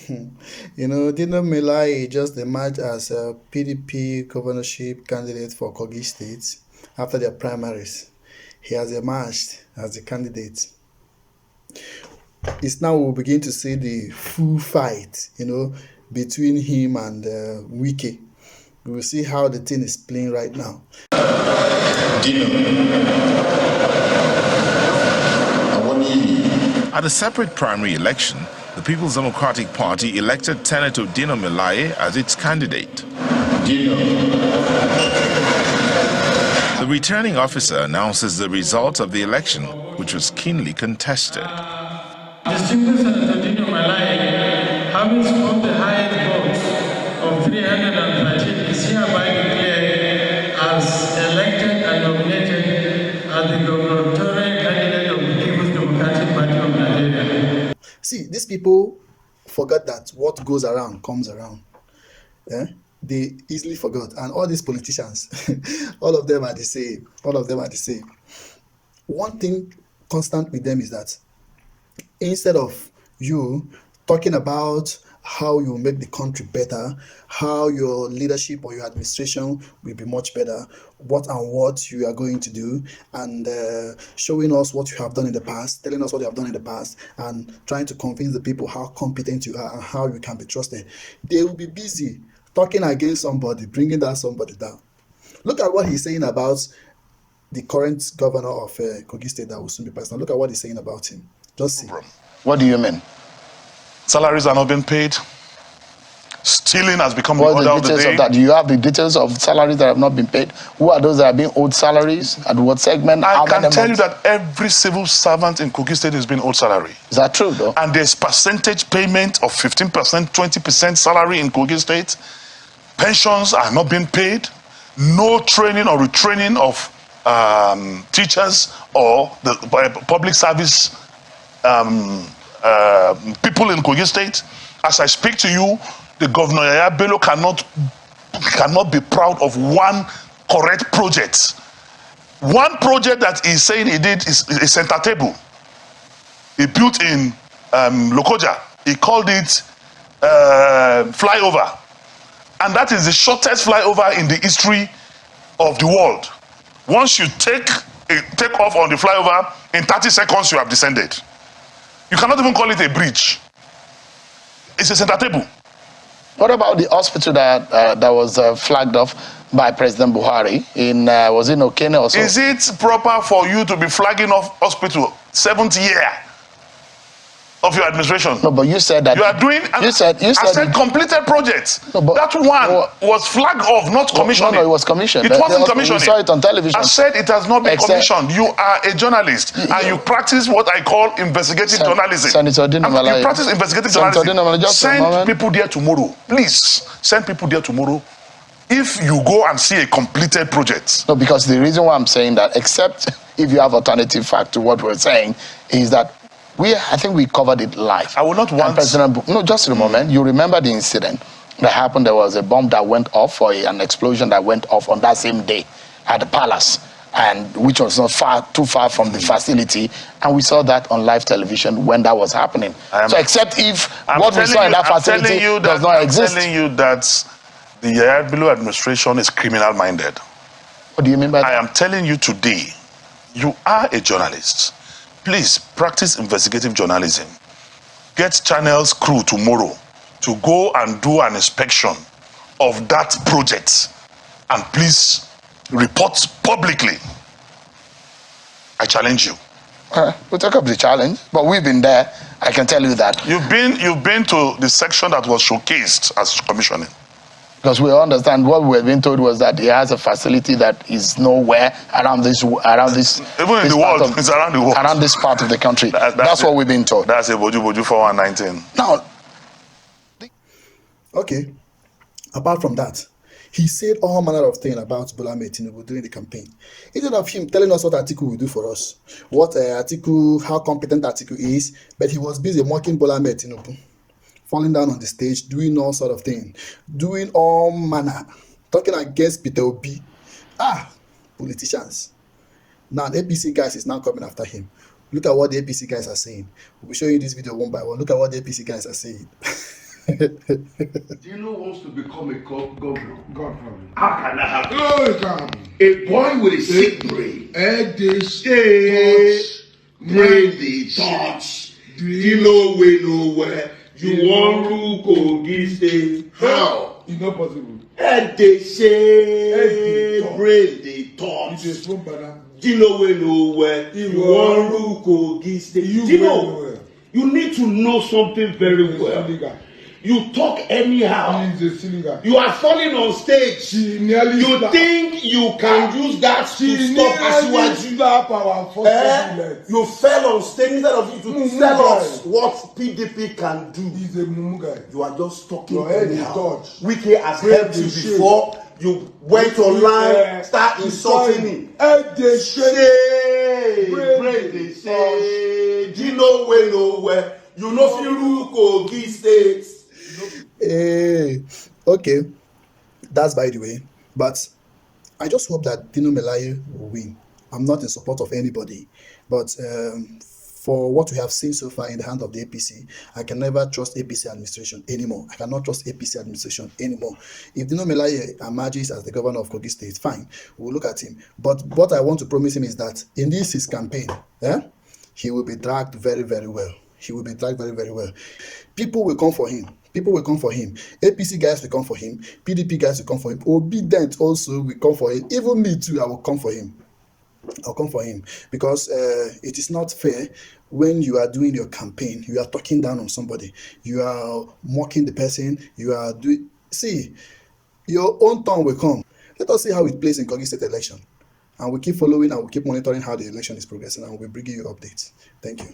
Dino Melaye just emerged as a PDP governorship candidate for Kogi State after their primaries. He has emerged as the candidate. It's now we'll begin to see the full fight, between him and Wike. We will see how the thing is playing right now. At a separate primary election, the People's Democratic Party elected Senator Dino Melaye as its candidate. The returning officer announces the results of the election, which was keenly contested. Distinguished Senator Dino Melaye, having scored the highest votes of 313, is hereby declared as elected and nominated as the gubernatorial candidate of the People's Democratic Party of Nigeria. See, these people forgot that what goes around comes around. They easily forgot. And all these politicians, all of them are the same. One thing constant with them is that instead of you talking about how you make the country better, how your leadership or your administration will be much better, what you are going to do, and showing us what you have done in the past, telling us what you have done in the past, and trying to convince the people how competent you are and how you can be trusted. They will be busy talking against somebody, bringing that somebody down. Look at what he's saying about the current governor of Kogi State that will soon be president. Look at what he's saying about him. Just see. What do you mean? Salaries are not being paid. Stealing has become the order of the day. Of that? Do you have the details of salaries that have not been paid? Who are those that are being owed salaries? At what segment? I can tell you that every civil servant in Kogi State is being owed salary. Is that true, though? And there's percentage payment of 15%, 20% salary in Kogi State. Pensions are not being paid. No training or retraining of teachers or the public service people in Kogi State. As I speak to you, the Governor Yaya Bello cannot be proud of one correct project. One project that he's saying he did is a center table. He built in Lokoja. He called it flyover. And that is the shortest flyover in the history of the world. Once you take off on the flyover, in 30 seconds you have descended. You cannot even call it a bridge. It's a center table. What about the hospital that was flagged off by President Buhari in, was it Okene or so? Is it proper for you to be flagging off hospital 7th year of your administration? No, but you said that. You are doing, I said completed projects. No, that one was flagged off, not commissioned. No, it was commissioned. It wasn't commissioned. We saw it on television. I said it has not been commissioned. You are a journalist and you practice what I call investigative journalism. Senator Dino Melaye. You practice investigative journalism. Send people there tomorrow. Please, send people there tomorrow. If you go and see a completed project. No, because the reason why I'm saying that, except if you have alternative fact to what we're saying, is that I think we covered it live. I will not want... No, just in a moment. You remember the incident that happened? There was a bomb that went off, or an explosion that went off on that same day at the palace, and which was not too far from the facility. And we saw that on live television when that was happening. So except if what we saw in that facility does not exist. I'm telling you that the Yaya Bello administration is criminal-minded. What do you mean by that? I am telling you today, you are a journalist. Please practice investigative journalism. Get Channel's crew tomorrow to go and do an inspection of that project. And please report publicly. I challenge you. We'll take up the challenge, but we've been there. I can tell you that. You've been to the section that was showcased as commissioning. Because we understand what we've been told was that he has a facility that is nowhere around this even in the world, it's around the world. Around this part of the country. That's what we've been told. That's a Boju 4119. Now, okay. Apart from that, he said all manner of things about Bola Ahmed Tinubu during the campaign. Instead of him telling us what Atiku will do for us, how competent Atiku is, but he was busy mocking Bola Ahmed Tinubu, falling down on the stage, doing all sort of things, doing all manner, talking against Peter Obi. Politicians. Now the APC guys is now coming after him. Look at what the APC guys are saying. We'll show you this video one by one. Look at what the APC guys are saying. Dino wants to become a governor. God forbid. How can that happen? No, it can't. A boy with a sick brain. Brain they touch. Dino way nowhere. You want rule Kogi State? How? It's not possible. Head they say, brain they touch. It's a strong banana. Dino way nowhere. You want rule Kogi State? Dino, you need to know something very well. You talk anyhow. He's a silly guy. You are falling on stage. You think you can use that to stop Asiwaju? You fell on stage instead of you to tell us what PDP can do. He's a mumu guy. You are just talking Your head is anyhow. touched. Wiki has helped you before. You went online, start insulting me. Head they shake. Brain they say. Dino way nowhere. You know if you rule Kogi State. Okay, that's by the way. But I just hope that Dino Melaye will win. I'm not in support of anybody, but for what we have seen so far in the hand of the APC, I can never trust APC administration anymore. I cannot trust APC administration anymore. If Dino Melaye emerges as the governor of Kogi State, fine, we'll look at him. But what I want to promise him is that in this his campaign, he will be dragged very, very well. He will be dragged very, very well. People will come for him. People will come for him. APC guys will come for him. PDP guys will come for him. Obedient also will come for him. Even me too, I will come for him. I'll come for him because it is not fair when you are doing your campaign, you are talking down on somebody, you are mocking the person, you are doing. See, your own turn will come. Let us see how it plays in Kogi State election, and we'll keep following and we'll keep monitoring how the election is progressing, and we'll be bringing you updates. Thank you.